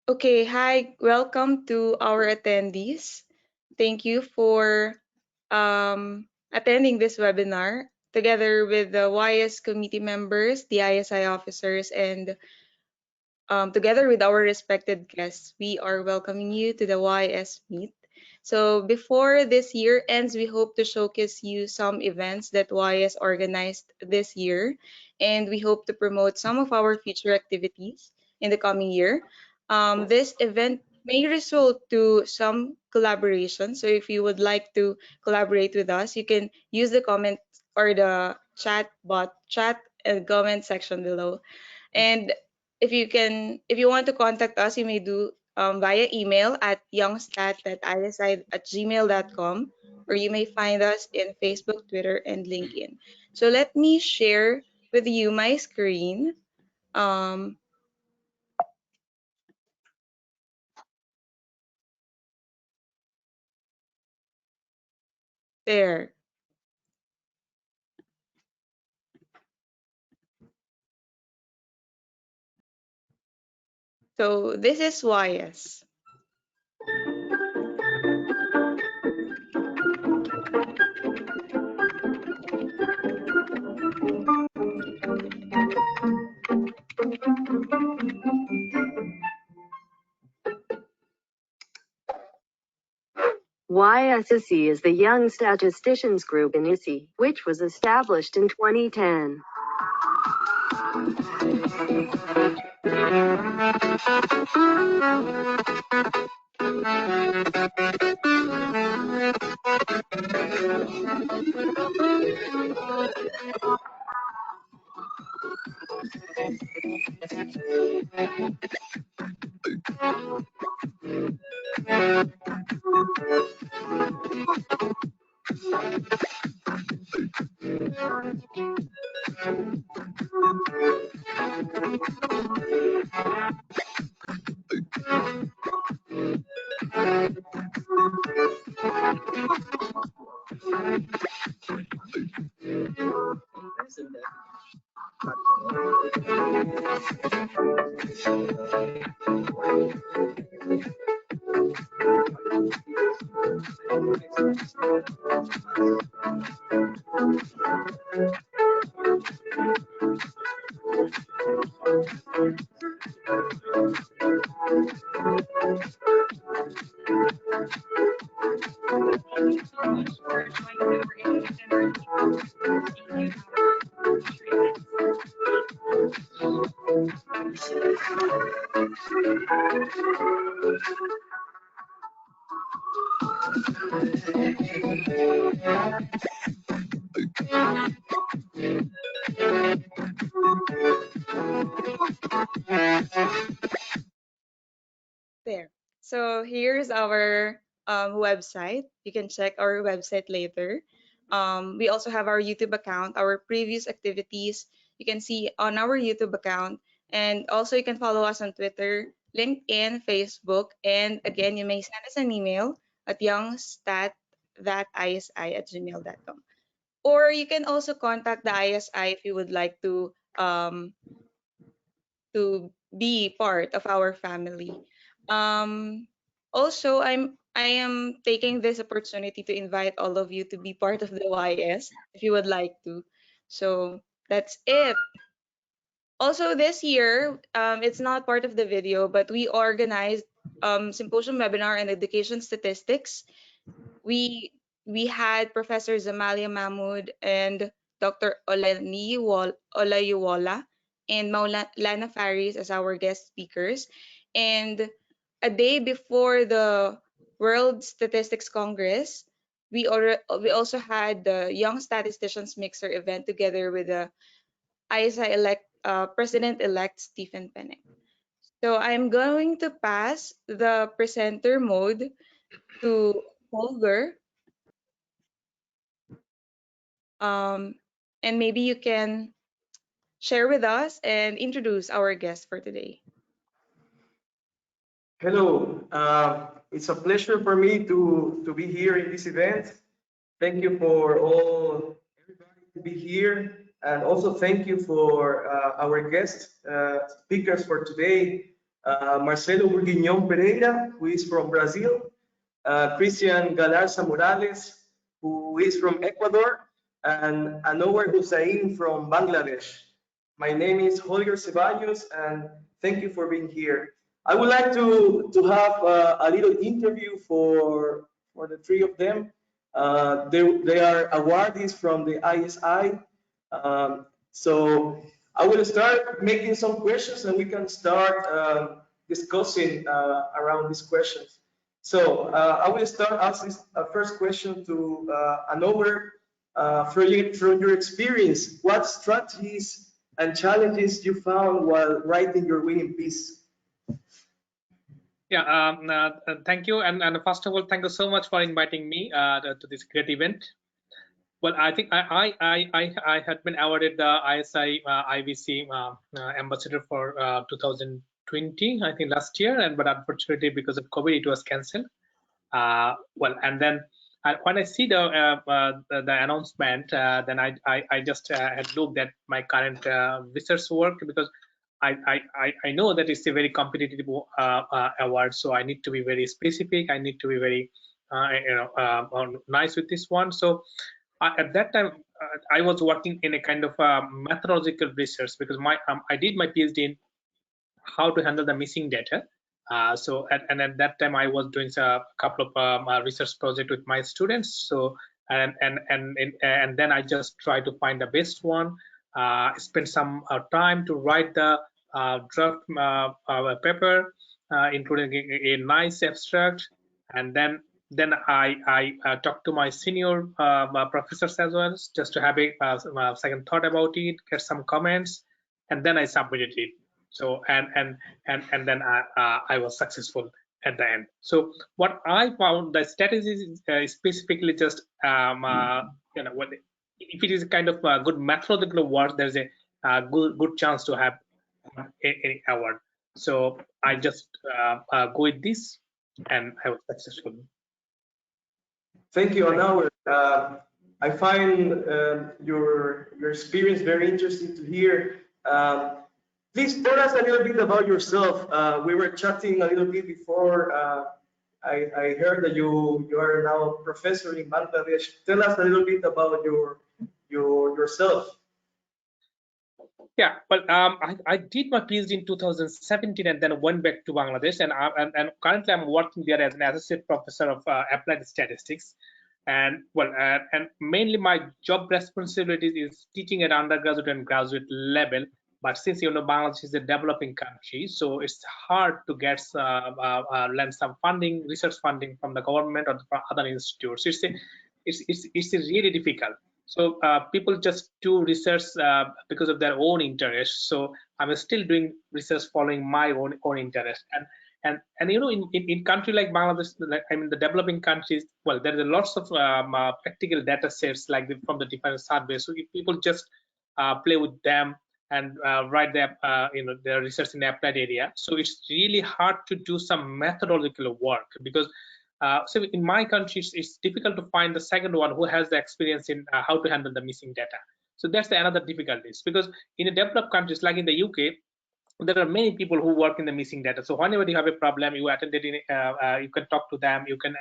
Okay, hi, welcome to our attendees. Thank you for attending this webinar together with the YS committee members, the ISI officers, and together with our respected guests. We are welcoming you to the YS Meet. So before this year ends, we hope to showcase you some events that YS organized this year, and we hope to promote some of our future activities in the coming year. This event may result to some collaboration. So if you would like to collaborate with us, you can use the comment or the chat and comment section below. And if you want to contact us, you may do via email at youngstat@isi@gmail.com, or you may find us in Facebook, Twitter, and LinkedIn. So let me share with you my screen. Um, there. So this is YS. YSSE is the Young Statisticians Group in ISI, which was established in 2010. There. So here's our website. You can check our website later. We also have our YouTube account, our previous activities. You can see on our YouTube account. And also you can follow us on Twitter, LinkedIn, Facebook. And again, you may send us an email at youngstat.isi@gmail.com. Or you can also contact the ISI if you would like to be part of our family. Um, Also, I am taking this opportunity to invite all of you to be part of the YS if you would like to. So that's it. Also, this year, it's not part of the video, but we organized symposium webinar and education statistics. We we had Professor Zamalia Mahmood and Dr. Olayuwola and Maulana Faris as our guest speakers. And a day before the World Statistics Congress, we also had the Young Statisticians Mixer event together with the ISI President-elect Stephen Penney. So I'm going to pass the presenter mode to Holger. Um, and maybe you can share with us and introduce our guest for today. Hello, it's a pleasure for me to be here in this event. Thank you for all everybody to be here, and also thank you for our guest speakers for today. Marcelo Burguignon Pereira, who is from Brazil, Christian Galarza Morales, who is from Ecuador, and Anwar Hussain from Bangladesh. My name is Holger Ceballos, and thank you for being here. I would like to have a little interview for the three of them. They are awardees from the ISI. So I will start making some questions and we can start discussing around these questions. So I will start asking a first question to Anover. From your experience, what strategies and challenges you found while writing your winning piece? Yeah, thank you. And first of all, thank you so much for inviting me to this great event. Well, I think I had been awarded the ISI IVC ambassador for 2020, I think last year, but unfortunately because of COVID, it was cancelled. Well, and then when I see the announcement, then I just had looked at my current research work, because I know that it's a very competitive award, so I need to be very specific. I need to be very nice with this one. So at that time, I was working in a kind of methodological research, because I did my PhD in how to handle the missing data. So at that time I was doing a couple of research projects with my students. So and then I just try to find the best one. Spend some time to write the draft paper, including a nice abstract, and then I talk to my senior professors as well, just to have a second thought about it, get some comments, and then I submitted it. So and then I was successful at the end. So what I found, the strategy is specifically just if it is kind of a good methodological work, there's a good chance to have any award. So I just go with this, and I was successful. Thank you, Anwar. I find your experience very interesting to hear. Please tell us a little bit about yourself. We were chatting a little bit before. I heard that you are now a professor in Bangladesh. Tell us a little bit about yourself. Yeah, well, I did my PhD in 2017 and then went back to Bangladesh, and currently I'm working there as an associate professor of applied statistics. And well, and mainly my job responsibilities is teaching at undergraduate and graduate level. But since Bangladesh is a developing country, so it's hard to get lend some funding, research funding from the government or from other institutes. It's really difficult. So people just do research because of their own interest. So I'm still doing research following my own interest. And in country like Bangladesh, I mean the developing countries, well, there are lots of practical data sets from the different surveys. So if people just play with them and write their their research in the applied area, so it's really hard to do some methodological work, because so in my country it's difficult to find the second one who has the experience in how to handle the missing data. So that's another difficulties, because in the developed countries like in the UK, there are many people who work in the missing data. So whenever you have a problem, you attend it you can talk to them, you can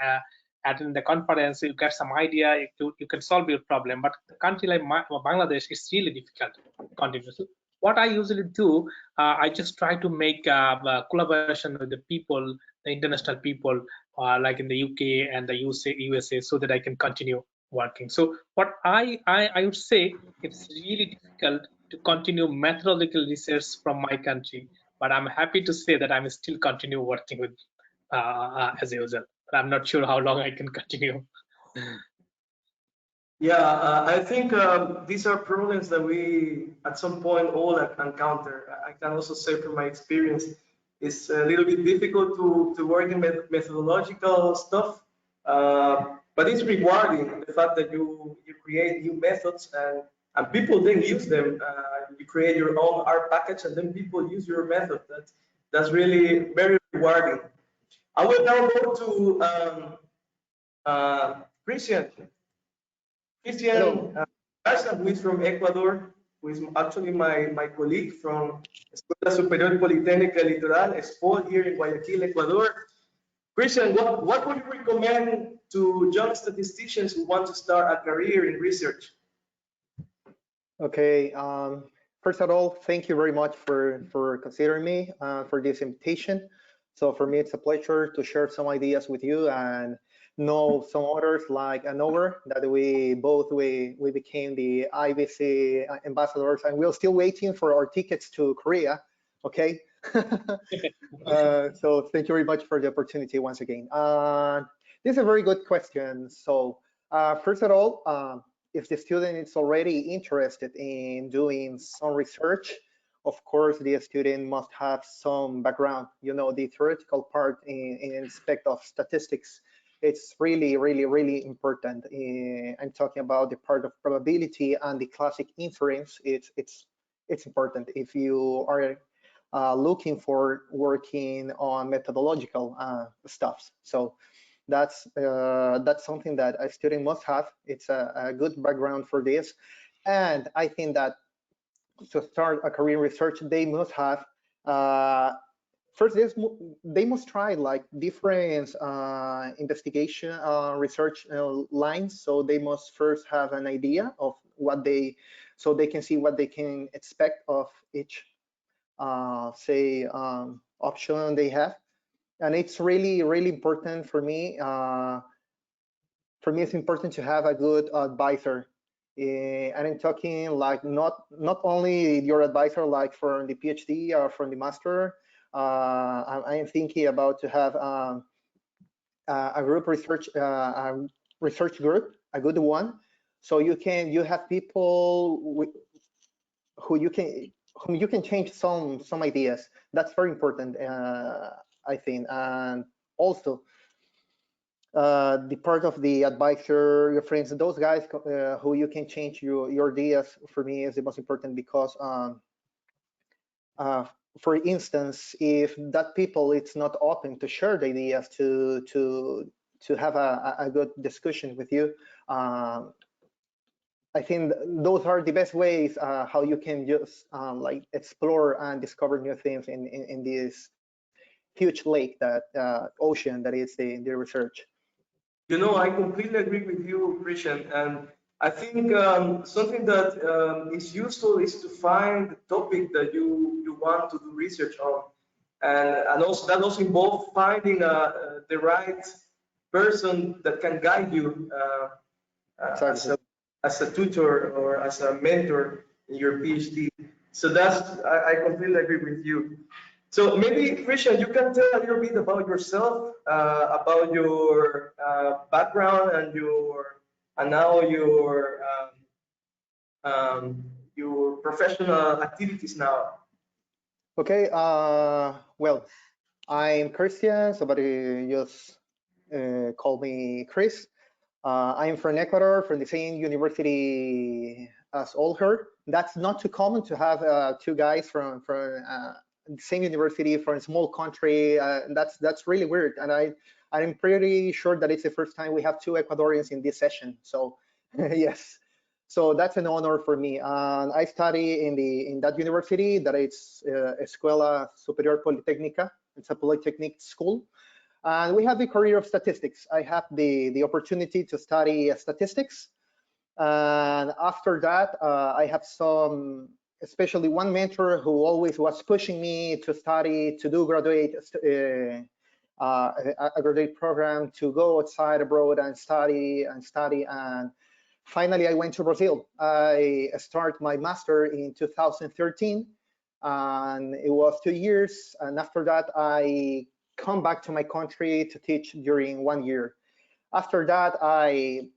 attend the conference, you get some idea, you can solve your problem. But the country like Bangladesh is really difficult to continue. So what I usually do, I just try to make collaboration with the people, the international people, like in the UK and the USA, so that I can continue working. So what I would say, it's really difficult to continue methodological research from my country, but I'm happy to say that I'm still continue working with as usual. But I'm not sure how long I can continue. Yeah, I think these are problems that we at some point all encounter. I can also say from my experience, it's a little bit difficult to work in methodological stuff, but it's rewarding, the fact that you create new methods and people then use them. You create your own R package and then people use your method. That's really very rewarding. I will now go to Christian. Christian Garza, who is from Ecuador. who is actually my colleague from Escuela Superior Politécnica Litoral, ESPOL, here in Guayaquil, Ecuador. Christian, what would you recommend to young statisticians who want to start a career in research? Okay. First of all, thank you very much for considering me for this invitation. So for me, it's a pleasure to share some ideas with you and know some others like Anover that we became the IBC ambassadors, and we're still waiting for our tickets to Korea. Okay. So thank you very much for the opportunity once again. This is a very good question. So first of all, if the student is already interested in doing some research, of course, the student must have some background. You know, the theoretical part in respect of statistics, it's really, really, really important. I'm talking about the part of probability and the classic inference. It's important if you are looking for working on methodological stuff. So that's something that a student must have. It's a good background for this. And I think that to start a career in research, they must have first they must try like different investigation research lines. So they must first have an idea of what so they can see what they can expect of each say option they have. And it's really, really important for me. It's important to have a good advisor. And I'm talking like not only your advisor like from the PhD or from the master. I am thinking about to have a group research, a research group, a good one. So you have people whom you can change some ideas. That's very important, I think. And also the part of the advisor, your friends, those guys who you can change your ideas, for me is the most important, because for instance, if that people it's not open to share the ideas to have a good discussion with you, I think those are the best ways how you can just like explore and discover new things in this huge lake, that ocean that is the research. You know, I completely agree with you, Christian. And I think something that is useful is to find the topic that you want to do research on. And also that also involves finding the right person that can guide you Exactly. as a tutor or as a mentor in your PhD. So I completely agree with you. So maybe, Christian, you can tell a little bit about yourself, about your background and now your professional activities now. Okay. Well, I'm Christian. Somebody just call me Chris. I'm from Ecuador, from the same university as Olher. That's not too common to have two guys from the same university from a small country. That's really weird, and I'm pretty sure that it's the first time we have two Ecuadorians in this session. So yes, so that's an honor for me. And I study in that university, that it's Escuela Superior Politécnica. It's a polytechnic school. And we have the career of statistics. I have the opportunity to study statistics. And after that, I have especially one mentor who always was pushing me to study, to do a graduate program, to go outside abroad and study. And finally, I went to Brazil. I started my master in 2013, and it was 2 years. And after that, I come back to my country to teach during 1 year. After that, I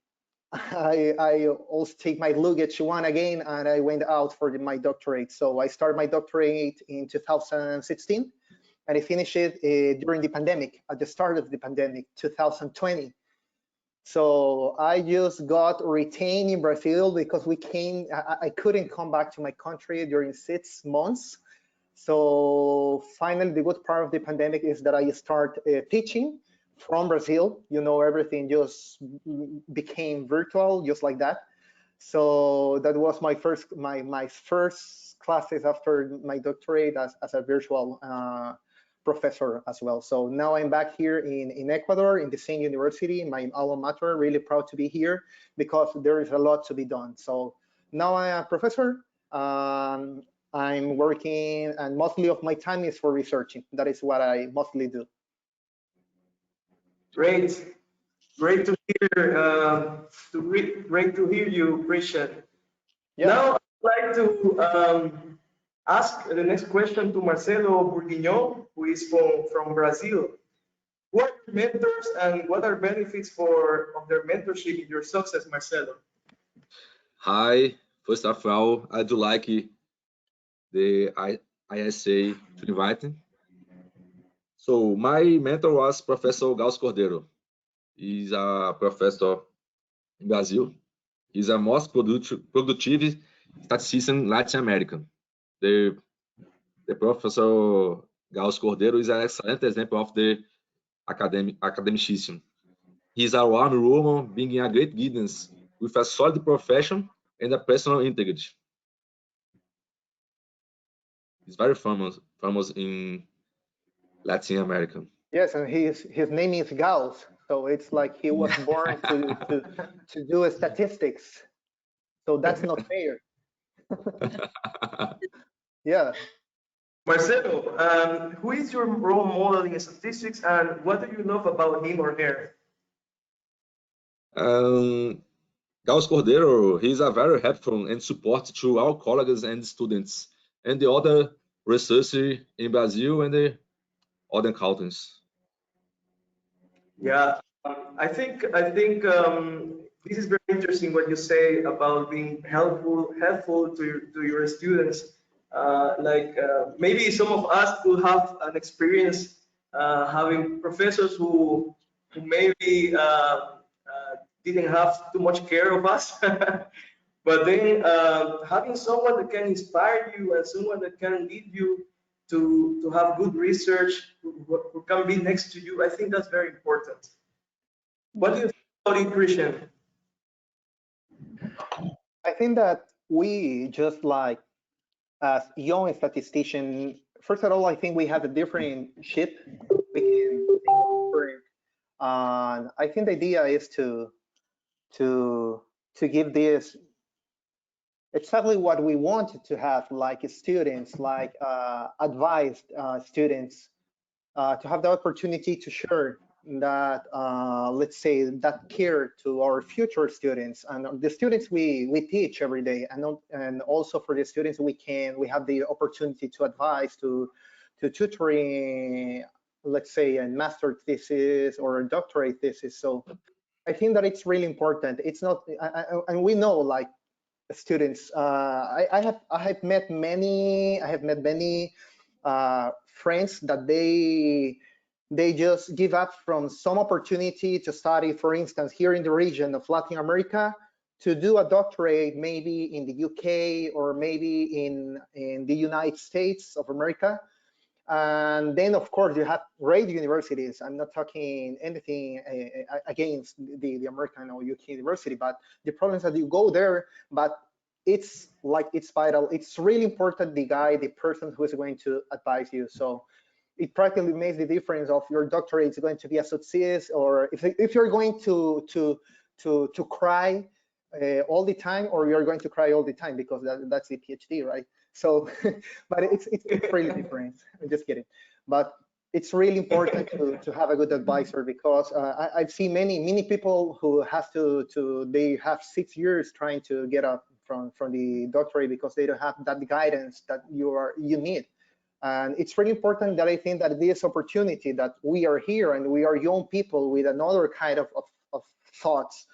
also take my luggage once again, and I went out for my doctorate. So I started my doctorate in 2016, and I finished it during the pandemic, at the start of the pandemic, 2020. So I just got retained in Brazil because I couldn't come back to my country during 6 months. So finally, the good part of the pandemic is that I start teaching from Brazil. You know, everything just became virtual, just like that. So that was my first classes after my doctorate as a virtual professor as well. So now I'm back here in Ecuador in the same university, my alma mater. Really proud to be here because there is a lot to be done. So now I'm a professor. I'm working, and mostly of my time is for researching. That is what I mostly do. Great. Great to hear. Great to hear you, Christian. Yeah. Now, I'd like to ask the next question to Marcelo Bourguignon, who is from Brazil. Who are your mentors and what are benefits of their mentorship in your success, Marcelo? Hi, first of all, I'd like the ISA to invite me. So my mentor was Professor Gauss Cordeiro. He's a professor in Brazil. He's a most productive statistician in Latin America. The Professor Gauss Cordeiro is an excellent example of the academician. He's a warm woman, being a great guidance with a solid profession and a personal integrity. He's very famous in Latin America. Yes, and his name is Gauss, so it's like he was born to do statistics. So that's not fair. Yeah. Marcelo, who is your role model in statistics and what do you love about him or her? Gauss Cordeiro, he's a very helpful and support to our colleagues and students and the other researchers in Brazil and the other countries. Yeah, I think this is very interesting what you say about being helpful to your students. Maybe some of us will have an experience having professors who maybe didn't have too much care of us, but then having someone that can inspire you and someone that can lead you to have good research, who can be next to you, I think that's very important. What do you think about it, Christian? I think that we just like as young statistician, first of all, I think we have a different ship. We can think different. And I think the idea is to give this exactly what we wanted to have, like students, like advised students, to have the opportunity to share that, let's say, that care to our future students and the students we teach every day, and also for the students we have the opportunity to advise, to tutoring, let's say, a master thesis or a doctorate thesis. So I think that it's really important. It's not, and we know, like, students. I have met many friends that they just give up from some opportunity to study, for instance, here in the region of Latin America, to do a doctorate maybe in the UK or maybe in the United States of America. And then, of course, you have great universities. I'm not talking anything against the American or UK university, but the problem is that you go there, but it's like, it's vital. It's really important, the person who is going to advise you. So it practically makes the difference of your doctorate is going to be a success, or if you're going to cry all the time, or you're going to cry all the time, because that's the PhD, right? So, but it's really different. I'm just kidding. But it's really important to have a good advisor, because I've seen many people who have they have 6 years trying to get up from the doctorate because they don't have that guidance that you need. And it's really important that I think that this opportunity that we are here and we are young people with another kind of thoughts,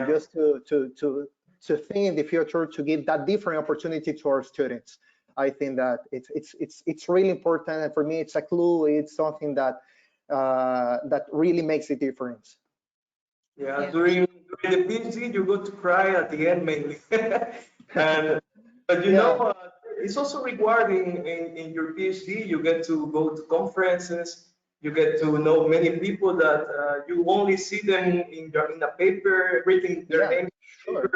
just to think in the future, to give that different opportunity to our students. I think that it's really important, and for me, it's a clue. It's something that that really makes a difference. Yeah, during the PhD, you go to cry at the end mainly, but you know, it's also rewarding in your PhD. You get to go to conferences. You get to know many people that you only see them in a paper, written their name. Sure.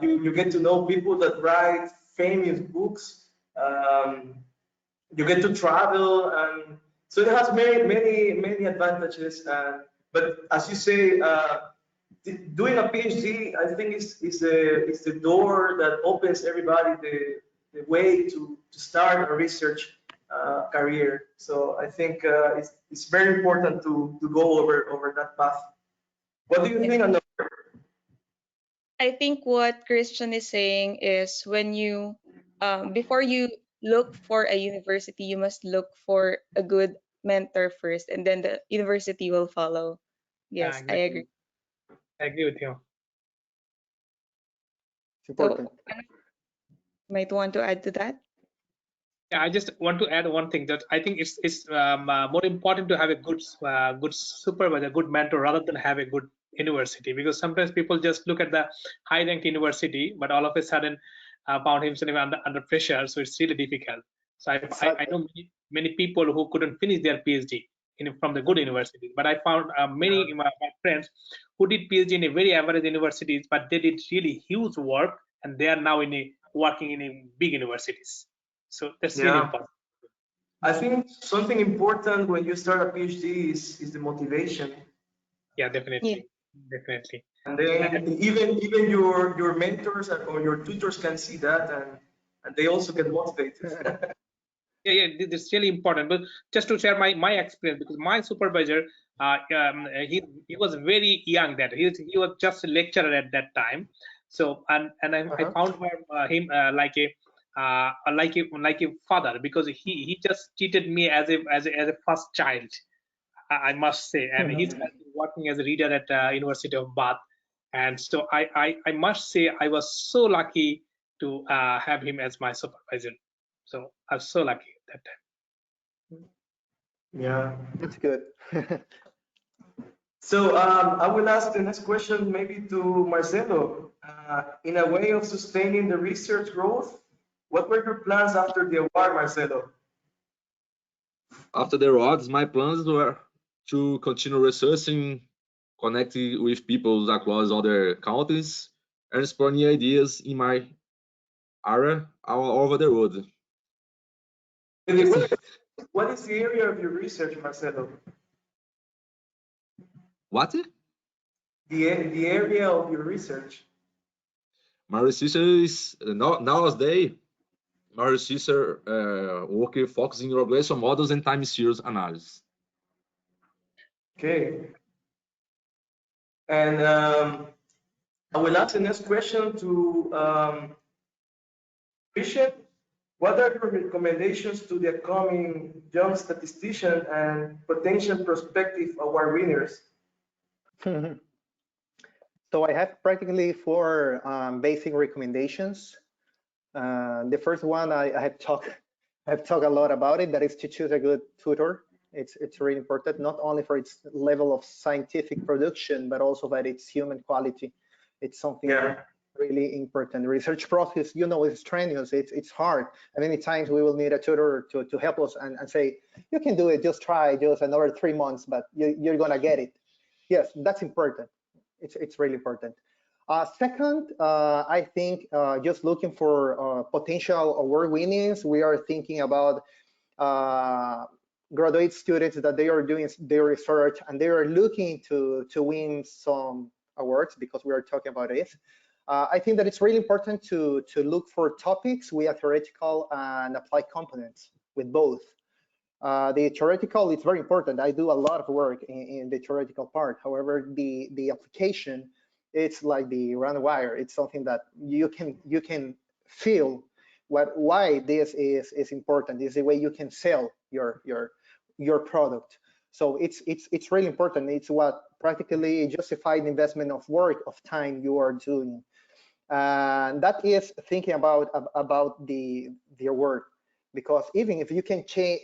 You get to know people that write famous books. You get to travel, and so it has many advantages. But as you say, doing a PhD, I think is the door that opens everybody the way to start a research career. So I think it's very important to go over that path. What do you think, Anna? I think what Christian is saying is when you, before you look for a university, you must look for a good mentor first, and then the university will follow. Yeah, Yes, I exactly. agree. I agree with you. It's important. So, might want to add to that? Yeah, I just want to add one thing that I think it's more important to have a good supervisor, good mentor, rather than have a good university, because sometimes people just look at the high ranked university, but all of a sudden found himself under pressure, so it's really difficult. So I Exactly. know many people who couldn't finish their PhD from the good universities, but I found many my friends who did PhD in a very average universities, but they did really huge work, and they are now working in a big universities. So that's really Yeah. important. I think something important when you start a PhD is the motivation, Yeah, Yeah. definitely. and then even your mentors or your tutors can see that, and they also get motivated. Yeah, this is really important. But just to share my experience, because my supervisor, he was very young. That he was just a lecturer at that time. So I found him like a father, because he just treated me as a first child, I must say. And he's currently working as a reader at University of Bath. And so I must say I was so lucky to have him as my supervisor. So I was so lucky at that time. Yeah. That's good. So I will ask the next question maybe to Marcelo. In a way of sustaining the research growth, what were your plans after the award, Marcelo? After the awards, my plans were to continue researching, connecting with people across other countries, and explore new ideas in my area all over the world. Really, That's it. what is the area of your research, Marcelo? What? The area of your research. My research is nowadays. My research work focusing on regression models and time series analysis. Okay. And I will ask the next question to Christian. What are your recommendations to the upcoming young statistician and potential prospective award winners? So I have practically four basic recommendations. The first one I have talked a lot about it. That is to choose a good tutor. It's really important, not only for its level of scientific production, but also by its human quality. It's something really important. The research process, is strenuous. It's hard. And many times we will need a tutor to help us and say, you can do it. Just try. Just another 3 months, but you're gonna get it. Yes, that's important. It's really important. Second, I think just looking for potential award winnings, we are thinking about graduate students that they are doing their research and they are looking to win some awards, because we are talking about it. I think that it's really important to look for topics with a theoretical and applied components with both. The theoretical is very important. I do a lot of work in the theoretical part. However, the application, it's like the round wire. It's something that you can feel why this is important. It's the way you can sell your product. So it's really important. It's what practically justified investment of work, of time you are doing. And that is thinking about the work, because even if you can check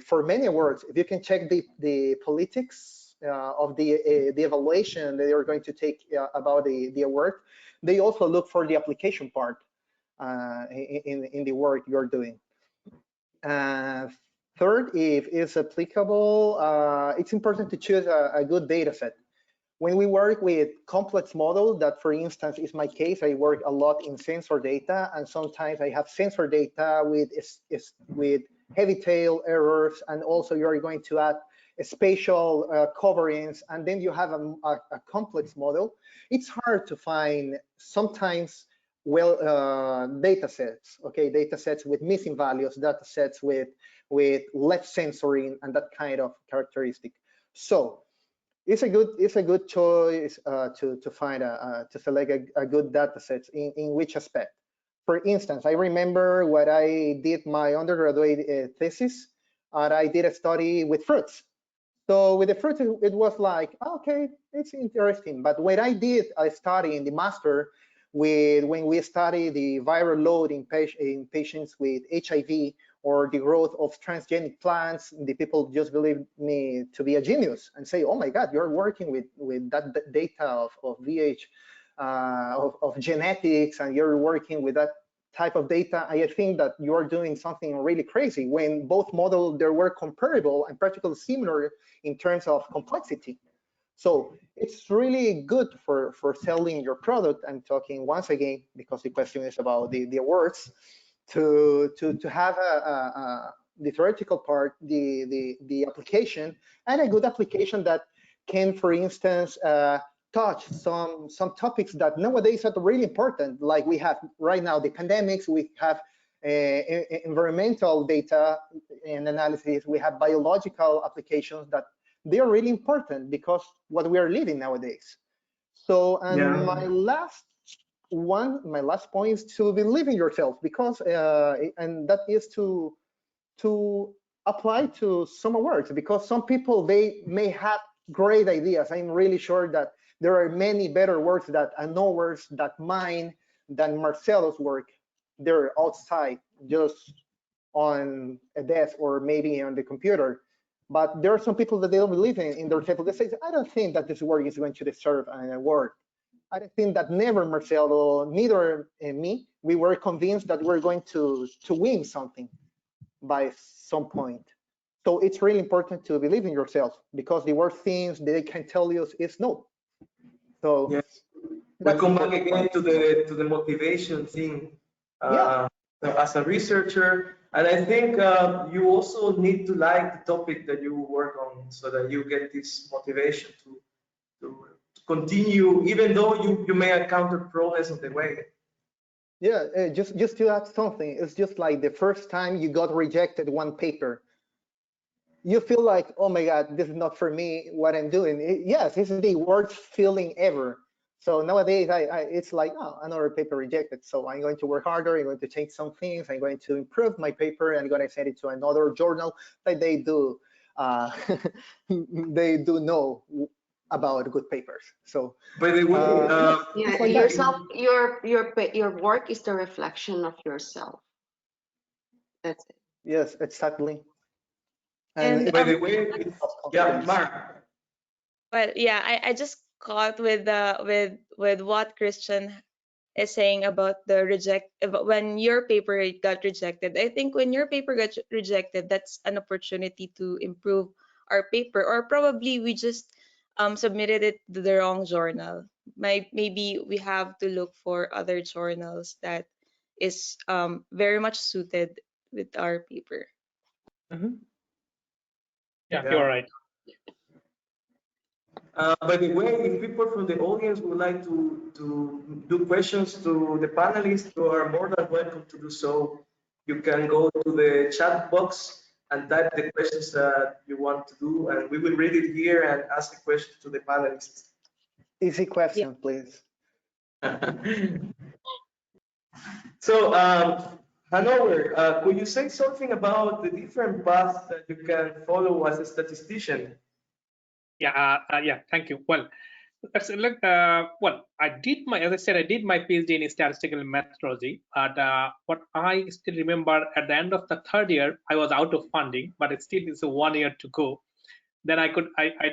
for many awards, if you can check the politics of the evaluation that they are going to take about the award, they also look for the application part in the work you're doing. Third, if it's applicable, it's important to choose a good data set. when we work with complex models, that for instance is my case, I work a lot in sensor data, and sometimes I have sensor data with heavy tail errors, and also you're going to add spatial coverings, and then you have a complex model. It's hard to find sometimes data sets, okay, data sets with missing values, data sets with less sensoring and that kind of characteristic. So it's a good choice to find to select a good data set in which aspect. For instance, I remember when I did my undergraduate thesis, and I did a study with fruits. So with the fruits, it was like, okay, it's interesting. But when I did a study in the master, when we study the viral load in patients with HIV or the growth of transgenic plants, the people just believe me to be a genius and say, oh my God, you're working with that data of VH, of genetics, and you're working with that type of data. I think that you're doing something really crazy, when both models, they were comparable and practically similar in terms of complexity. So it's really good for selling your product. I'm talking once again, because the question is about the awards, to have the theoretical part, the application, and a good application that can, for instance, touch some topics that nowadays are really important. Like we have right now the pandemics, we have environmental data and analysis, we have biological applications that they are really important because what we are living nowadays. So, and Yeah. my last point is to believe in yourself, because and that is to apply to some awards, because some people, they may have great ideas. I'm really sure that there are many better works that awards that mine, than Marcelo's work. They're outside, just on a desk or maybe on the computer. But there are some people that they don't believe in their table. They say, I don't think that this work is going to deserve an award. I don't think that never Marcelo, neither me, we were convinced that we're going to win something by some point. So it's really important to believe in yourself, because the worst things they can tell you is no. So Yes. We that's come back important. again to the motivation thing. Yeah. As a researcher, and I think you also need to like the topic that you work on, so that you get this motivation to continue, even though you may encounter problems on the way. Yeah, just to add something, it's just like the first time you got rejected one paper, you feel like, oh my God, this is not for me, what I'm doing. Yes, this is the worst feeling ever. So nowadays, it's like, oh, another paper rejected. So I'm going to work harder. I'm going to change some things. I'm going to improve my paper. I'm going to send it to another journal that they do. They do know about good papers. So By the way, Yeah, like yourself, your work is the reflection of yourself. That's it. yes, exactly. And by the way, yeah, Mark. Well, yeah, I just caught with with what Christian is saying about when your paper got rejected. I think when your paper got rejected, that's an opportunity to improve our paper, or probably we just submitted it to the wrong journal. Maybe we have to look for other journals that is very much suited with our paper. Yeah, Yeah. you're right. By the way, if people from the audience would like to do questions to the panelists, you are more than welcome to do so. You can go to the chat box and type the questions that you want to do, and we will read it here and ask the questions to the panelists. Easy question, please. So, Hanover, could you say something about the different paths that you can follow as a statistician? Yeah, yeah. Thank you. Well, let's look. Well, as I said, I did my PhD in statistical methodology. But what I still remember, at the end of the third year, I was out of funding, but it still is 1 year to go. Then I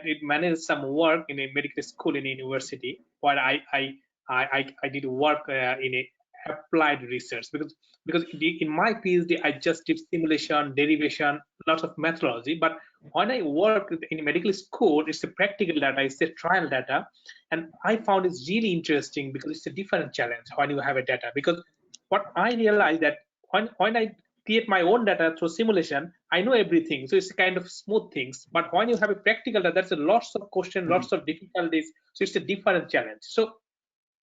did manage some work in a medical school in a university, where I did work in a applied research, because in my PhD I just did simulation, derivation, lots of methodology. But when I work in medical school, it's a practical data, it's a trial data, and I found it's really interesting because it's a different challenge when you have a data. Because what I realized that when I create my own data through simulation, I know everything, so it's a kind of smooth things. But when you have a practical data, there's a lots of questions, lots of difficulties, so it's a different challenge. So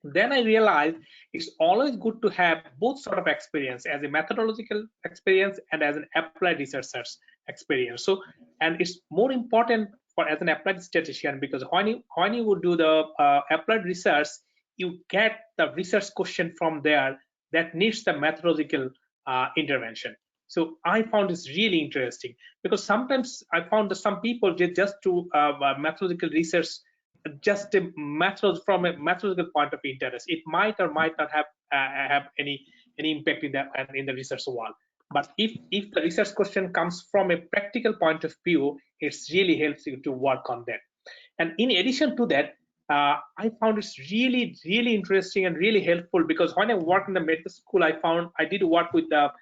then I realized it's always good to have both sort of experience, as a methodological experience and as an applied researcher's experience. So, and it's more important for as an applied statistician, because when you would do the applied research, you get the research question from there that needs the methodological intervention. So I found this really interesting, because sometimes I found that some people just do methodological research just a method from a methodological point of interest. It might or might not have any impact in the research world. But if the research question comes from a practical point of view, it really helps you to work on that. And in addition to that, I found it's really interesting and really helpful, because when I worked in the medical school, I did work with the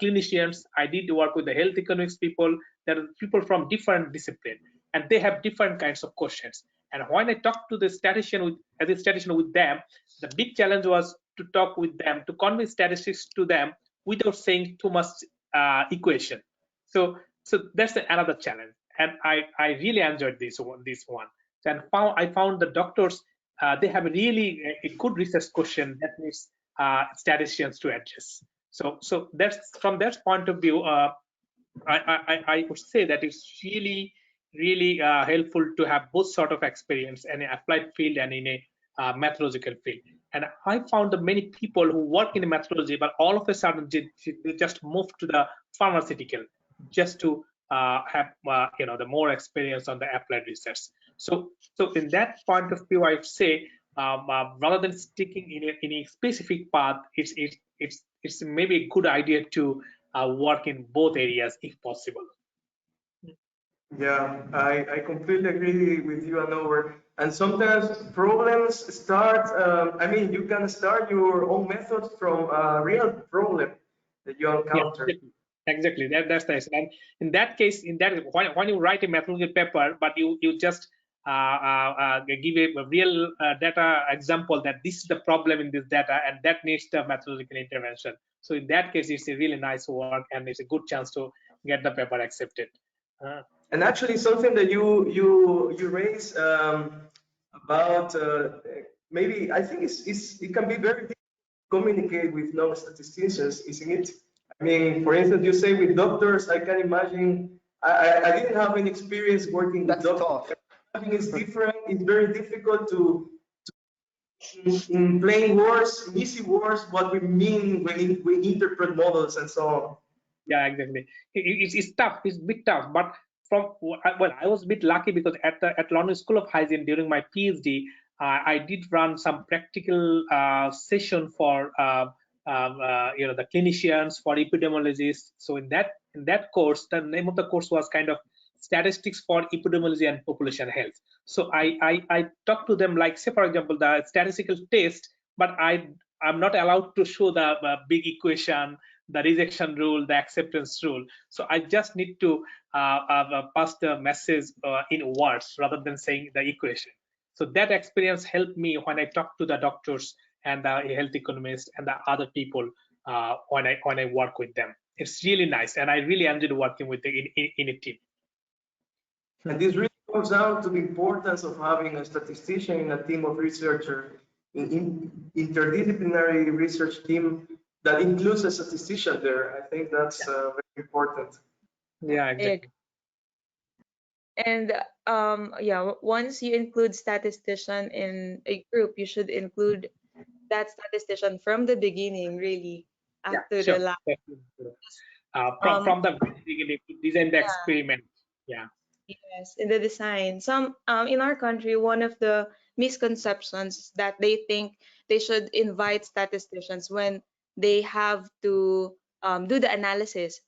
clinicians, I did work with the health economics people. There are people from different disciplines, and they have different kinds of questions. And when I talked to the statistician with them, the big challenge was to talk with them, to convey statistics to them without saying too much equation. So that's another challenge, and I really enjoyed this one. And I found the doctors they have really a good research question that needs statisticians to address. So that's from that point of view. I would say that it's really helpful to have both sort of experience in an applied field and in a methodological field. And I found that many people who work in methodology, but all of a sudden they just move to the pharmaceutical just to have the more experience on the applied research. So in that point of view, I would say rather than sticking in a specific path, it's maybe a good idea to work in both areas if possible. Yeah, I completely agree with you, Anover. And sometimes problems start, I mean, you can start your own methods from a real problem that you encounter. Yeah, exactly. That's nice. And in that case, when you write a methodological paper, but you just give a real data example that this is the problem in this data and that needs the methodological intervention. So in that case, it's a really nice work and it's a good chance to get the paper accepted. And actually, something that you raise about maybe I think it can be very difficult to communicate with non-statisticians, isn't it? I mean, for instance, you say with doctors, I can imagine. I didn't have any experience working with doctors. I think it's different. It's very difficult to in plain words, easy words, what we mean when we interpret models and so on. Yeah, exactly. It's tough. It's a bit tough. But I was a bit lucky because at London School of Hygiene during my PhD, I did run some practical session for the clinicians, for epidemiologists. So in that course, the name of the course was kind of Statistics for Epidemiology and Population Health. So I talked to them, like, say for example, the statistical test, but I'm not allowed to show the big equation, the rejection rule, the acceptance rule. So I just need to pass the message in words rather than saying the equation. So that experience helped me when I talk to the doctors and the health economists and the other people when I work with them. It's really nice, and I really enjoyed working with in a team. And this really comes down to the importance of having a statistician in a team of researchers, in interdisciplinary research team that includes a statistician there. I think that's very important. Yeah, exactly. And once you include statistician in a group, you should include that statistician from the beginning, really, after sure. the lab. From the beginning to design the experiment. Yeah. Yes, in the design. Some in our country, one of the misconceptions is that they think they should invite statisticians when they have to do the analysis.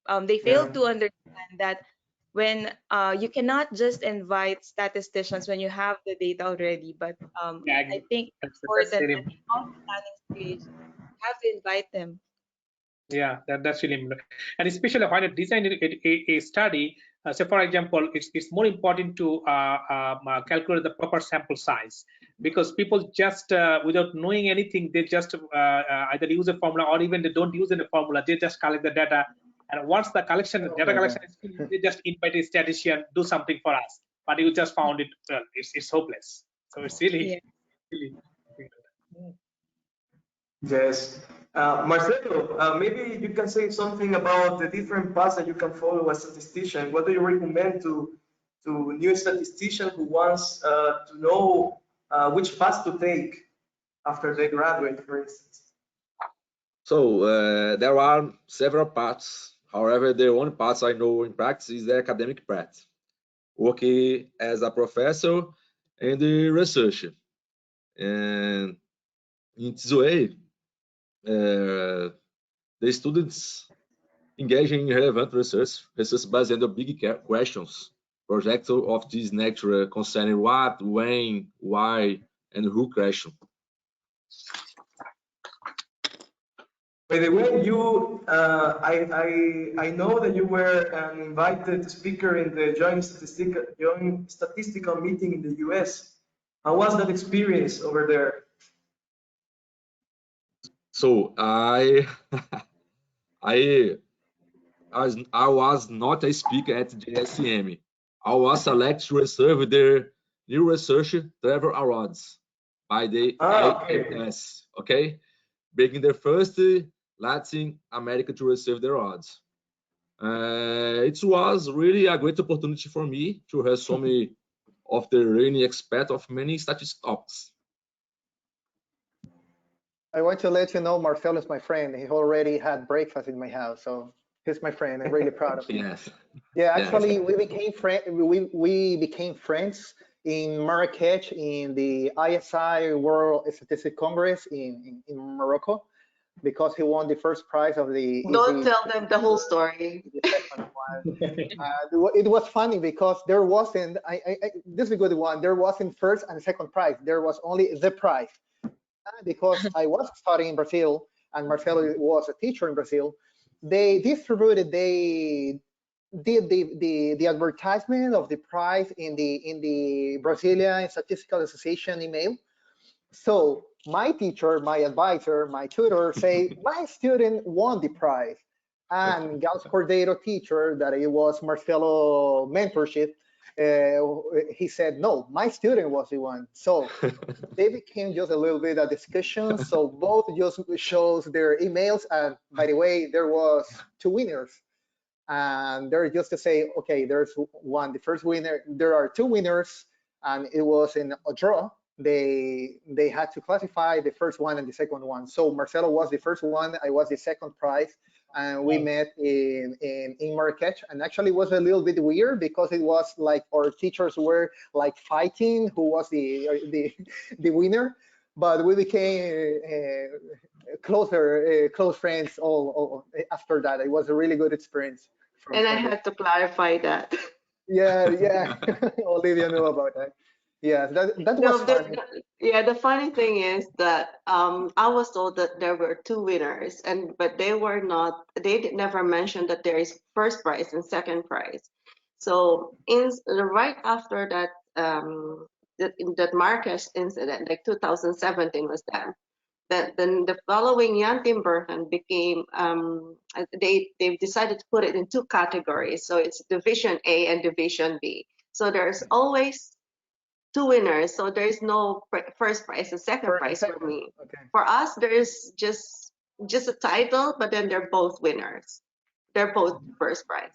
They fail to understand that when you cannot just invite statisticians when you have the data already, but I think it's important that in all the planning stage, you have to invite them. Yeah, that's really important. And especially when you design a study, so for example, it's more important to calculate the proper sample size, because people just without knowing anything, they just either use a formula or even they don't use any formula. They just collect the data, and once the data collection is finished, they just invite a statistician do something for us. But you just found it, well, it's hopeless. So it's Yeah. really. Yes. Marcelo, maybe you can say something about the different paths that you can follow as a statistician. What do you recommend to new statistician who wants to know which path to take after they graduate, for instance? So there are several paths. However, the only path I know in practice is the academic path, working as a professor and the researcher. And in this way, the students engage in relevant research based on big questions, projects of this nature concerning what, when, why, and who question. By the way, I know that you were an invited speaker in the joint statistical meeting in the US. How was that experience over there? So I I was not a speaker at the SCM. I was selected to receive the New Research Travel Awards by the Okay. AMS, okay? Being the first Latin America to receive the awards. It was really a great opportunity for me to have some of the learning expert of many statistics topics. I want to let you know Marcelo is my friend. He already had breakfast in my house, so he's my friend. I'm really proud of him. Yes. Yeah, Yes. actually, we became friends in Marrakech in the ISI World Statistics Congress in Morocco, because he won the first prize of the. Don't tell them the whole story. The second one. It was funny because there wasn't. This is a good one. There wasn't first and second prize. There was only the prize. Because I was studying in Brazil and Marcelo was a teacher in Brazil, they did the advertisement of the prize in the Brazilian Statistical Association email. So my teacher, my advisor, my tutor say my student won the prize, and Gauss Cordeiro teacher, that it was Marcelo mentorship, he said no, my student was the one. So they became just a little bit of discussion. So both just shows their emails, and by the way, there was 2 winners. And they're just to say, okay, there's one, the first winner, there are 2 winners, and it was in a draw. They had to classify the first one and the second one. So Marcelo was the first one, I was the second prize, and we met in Marrakech. And actually it was a little bit weird because it was like our teachers were like fighting who was the winner, but we became close friends all after that. It was a really good experience. And I had to clarify that. Yeah. Olivia knew about that. Yeah, that No, was fun. the funny thing is that I was told that there were 2 winners, but they were not. They never mentioned that there is first prize and second prize. So right after that that Marrakesh incident, like 2017 was that. Then the following Jan Timbergen became they've decided to put it in 2 categories. So it's Division A and Division B. So there's always 2 winners. So there is no first prize and second prize for me. Okay. For us, there is just a title, but then they're both winners. They're both first prize.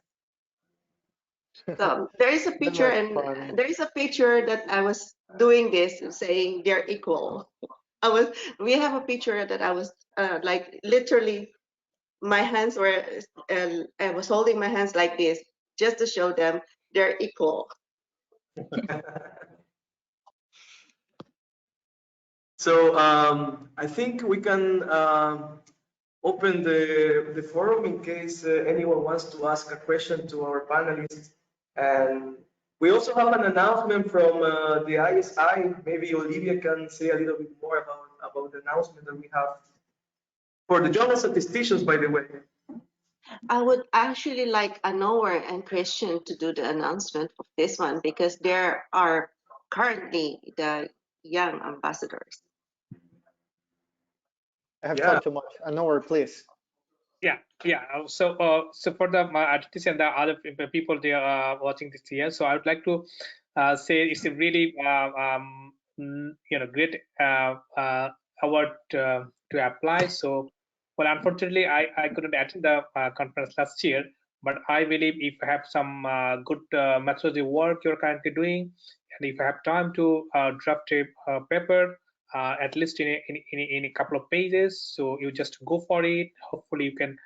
So there is a picture, and there is a picture that I was doing this, saying they're equal. We have a picture that I was like literally, my hands were, I was holding my hands like this just to show them they're equal. So I think we can open the forum in case anyone wants to ask a question to our panelists. And we also have an announcement from the ISI. Maybe Olivia can say a little bit more about the announcement that we have. For the young statisticians, by the way. I would actually like Anouar and Christian to do the announcement of this one because they are currently the young ambassadors. I have Yeah. talked too much. Anouar, please. Yeah. So for the artists and the other people they are watching this here, so I would like to say it's a really great award to apply. So, well, unfortunately, I couldn't attend the conference last year, but I believe if you have some good methodology work you're currently doing, and if you have time to draft a paper, at least in a couple of pages, so you just go for it. Hopefully you can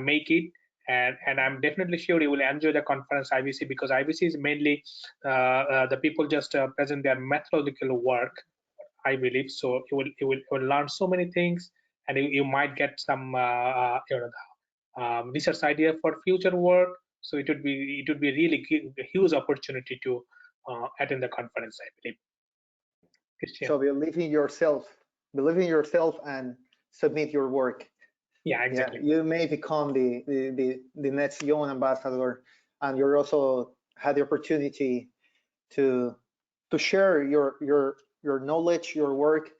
make it, and I'm definitely sure you will enjoy the conference IBC, because IBC is mainly the people just present their methodological work, I believe. So you will learn so many things, and you might get some research idea for future work. So it would be really a huge opportunity to attend the conference, I believe. Christian. So believe in yourself and submit your work. Yeah, exactly. Yeah, you may become the next young ambassador, and you also had the opportunity to share your knowledge, your work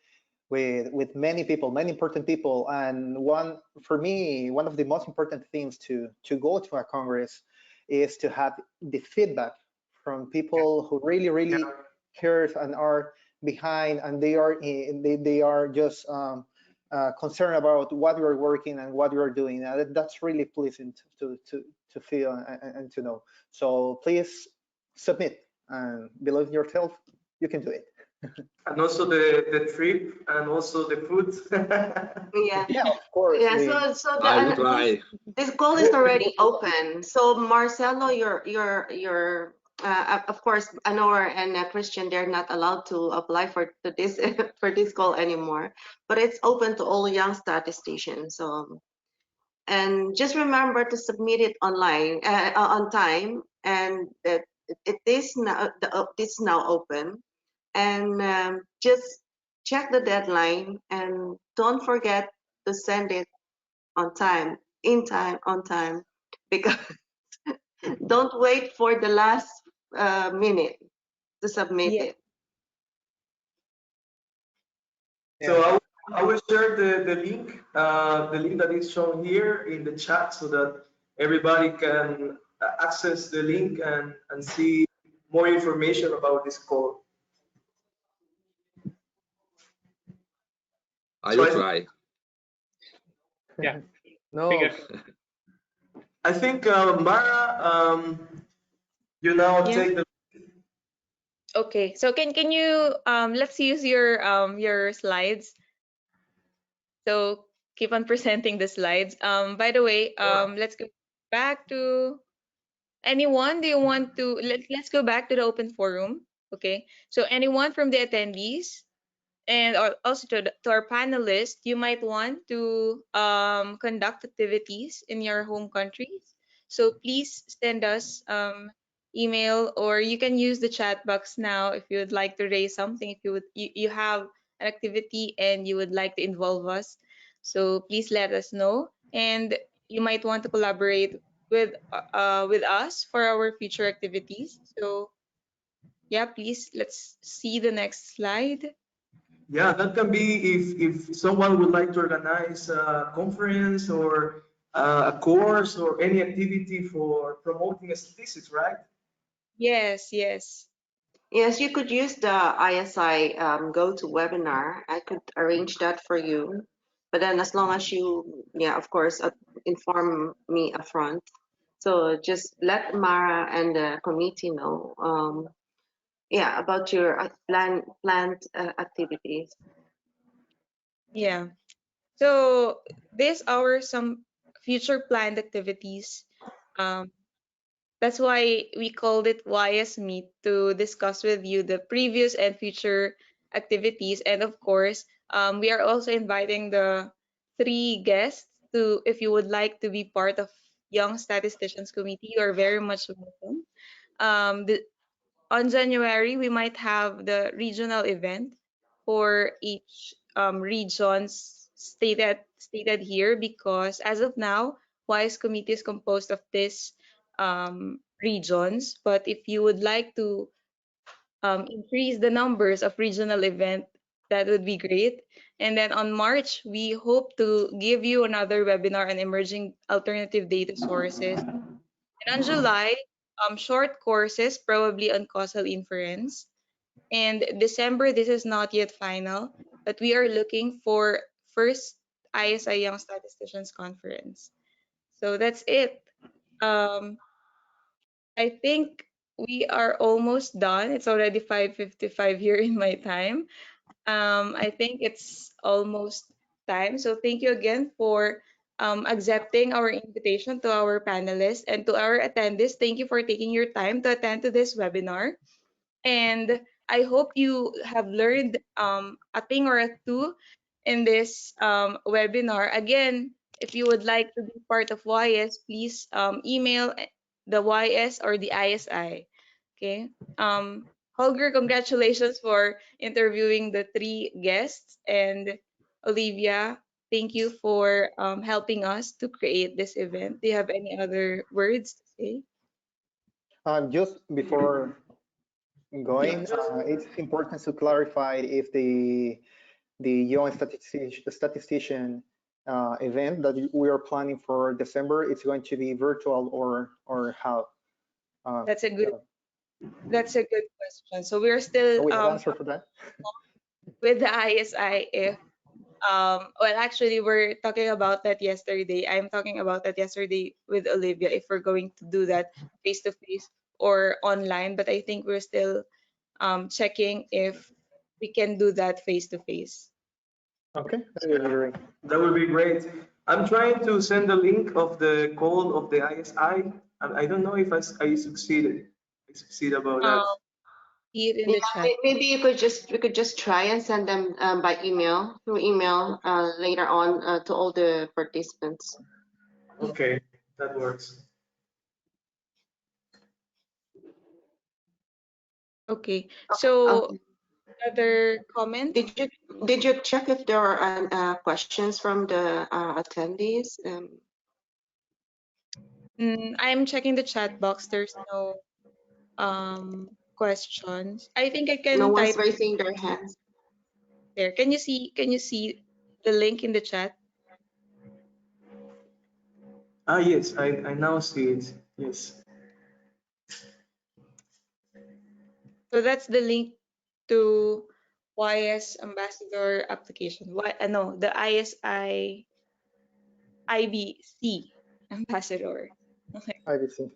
with many people, many important people. And for me, one of the most important things to go to a congress is to have the feedback from people who really cares and are behind, and they are just concerned about what you're working and what you're doing. And that's really pleasant to feel and to know. So please submit and believe in yourself. You can do it. And also the trip and also the food. Yeah. Yeah, of course. Yeah. So I will try. this call is already open. So Marcelo, of course, Anouar and Christian, they're not allowed to apply for this for this call anymore. But it's open to all young statisticians. So, and just remember to submit it online on time, and it is now this is now open, and just check the deadline, and don't forget to send it on time, on time, because don't wait for the last minute to submit Yeah. it. So I will share the link that is shown here in the chat so that everybody can access the link and see more information about this call. I So will try. Yeah. No. I think Mara, you now Yeah. take the. Okay. So can you let's use your slides. So keep on presenting the slides. By the way, let's go back to anyone. Do you want to let's go back to the open forum. Okay. So anyone from the attendees and also to our panelists, you might want to conduct activities in your home countries. So please send us email, or you can use the chat box now if you would like to raise something, if you have an activity and you would like to involve us. So please let us know, and you might want to collaborate with us for our future activities. So yeah, please, let's see the next slide. Yeah, that can be if someone would like to organize a conference or a course or any activity for promoting statistics, right? Yes, yes. Yes, you could use the ISI GoToWebinar. I could arrange that for you. But then as long as you, yeah, of course, inform me upfront. So just let Mara and the committee know, yeah, about your planned activities. Yeah. So these are some future planned activities. Um, that's why we called it YS Meet, to discuss with you the previous and future activities. And of course, we are also inviting the three guests to, if you would like to be part of Young Statisticians Committee, you are very much welcome. The, on January, we might have the regional event for each region's stated here because as of now, WISE committee is composed of these regions. But if you would like to increase the numbers of regional event, that would be great. And then on March, we hope to give you another webinar on emerging alternative data sources. And on July, short courses, probably on causal inference. And December, this is not yet final, but we are looking for first ISI Young Statisticians Conference. So that's it. Um, I think we are almost done. It's already 5:55 here in my time. I think it's almost time. So thank you again for accepting our invitation to our panelists and to our attendees. Thank you for taking your time to attend to this webinar. And I hope you have learned a thing or a two in this webinar. Again, if you would like to be part of YS, please email the YS or the ISI. Okay. Holger, congratulations for interviewing the three guests. And Olivia, thank you for helping us to create this event. Do you have any other words to say? Just before going, it's important to clarify if the young statistician event that we are planning for December, it's going to be virtual or how? That's a good question. So we're still we have answer for that? with the ISI if well actually we're talking about that yesterday. I'm talking about that yesterday with Olivia if we're going to do that face to face or online, but I think we're still checking if we can do that face to face. Okay, that would be great. That would be great. I'm trying to send the link of the call of the ISI. I don't know if I succeeded. I succeed about that. See it in the Yeah, chat. maybe we could just try and send them by email through email later on to all the participants. Okay, that works. Okay. So Okay. other comments? Did you check if there are questions from the attendees? I'm checking the chat box. There's no questions. I think I No can one's type raising their hands. there. Can you see the link in the chat? Yes, I now see it. Yes. So that's the link to YS Ambassador application. No, the ISI IBC Ambassador. Okay. IBC.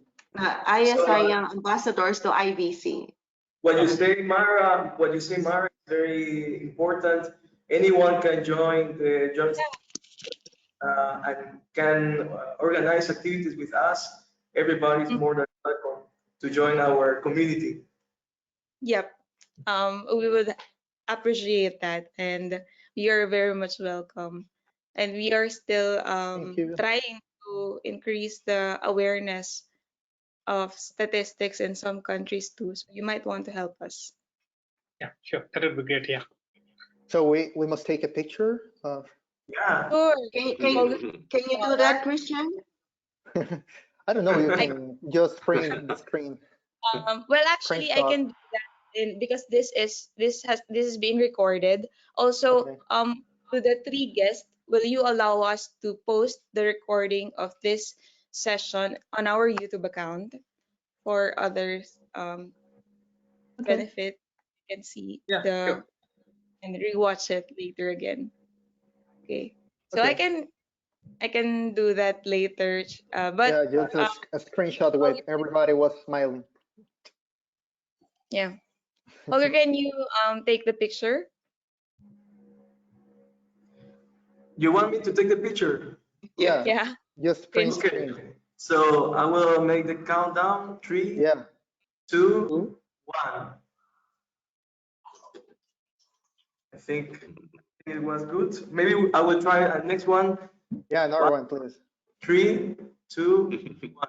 ISI Young Ambassadors to IBC. What you say, Mara, is very important. Anyone can join the joint and can organize activities with us. Everybody is more than welcome to join our community. Yep. We would appreciate that, and you're very much welcome. And we are still Thank you. trying to increase the awareness of statistics in some countries too. So you might want to help us. Yeah, sure. That would be great. Yeah. So we must take a picture of. Yeah. Sure. Can you do that, Christian? I don't know. You can just print the screen. Well, actually, I can do that because this is being recorded. Also, Okay. to the three guests, will you allow us to post the recording of this session on our YouTube account for others benefit? You can see Yeah, sure. and rewatch it later again. Okay. So Okay. I can do that later. But Yeah, just a screenshot with everybody was smiling. yeah. Holger, can you take the picture? You want me to take the picture? Yeah. Yeah. Just print Okay. screen. So I will make the countdown. 3, Yeah. 2, 1. I think it was good. Maybe I will try a next one. Yeah, another one, please. 3, 2, 1.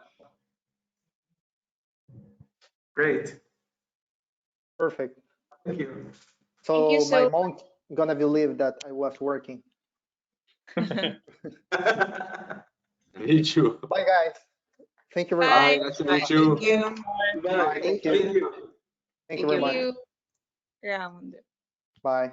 Great. Perfect. Thank you. So Thank you my so mom gonna believe that I was working. Me too. Bye, guys. Thank you very Bye. much. Nice to Bye. meet you. Thank you. Bye. Thank Thank you. you. Thank Thank you very you. much. you. Round. Bye.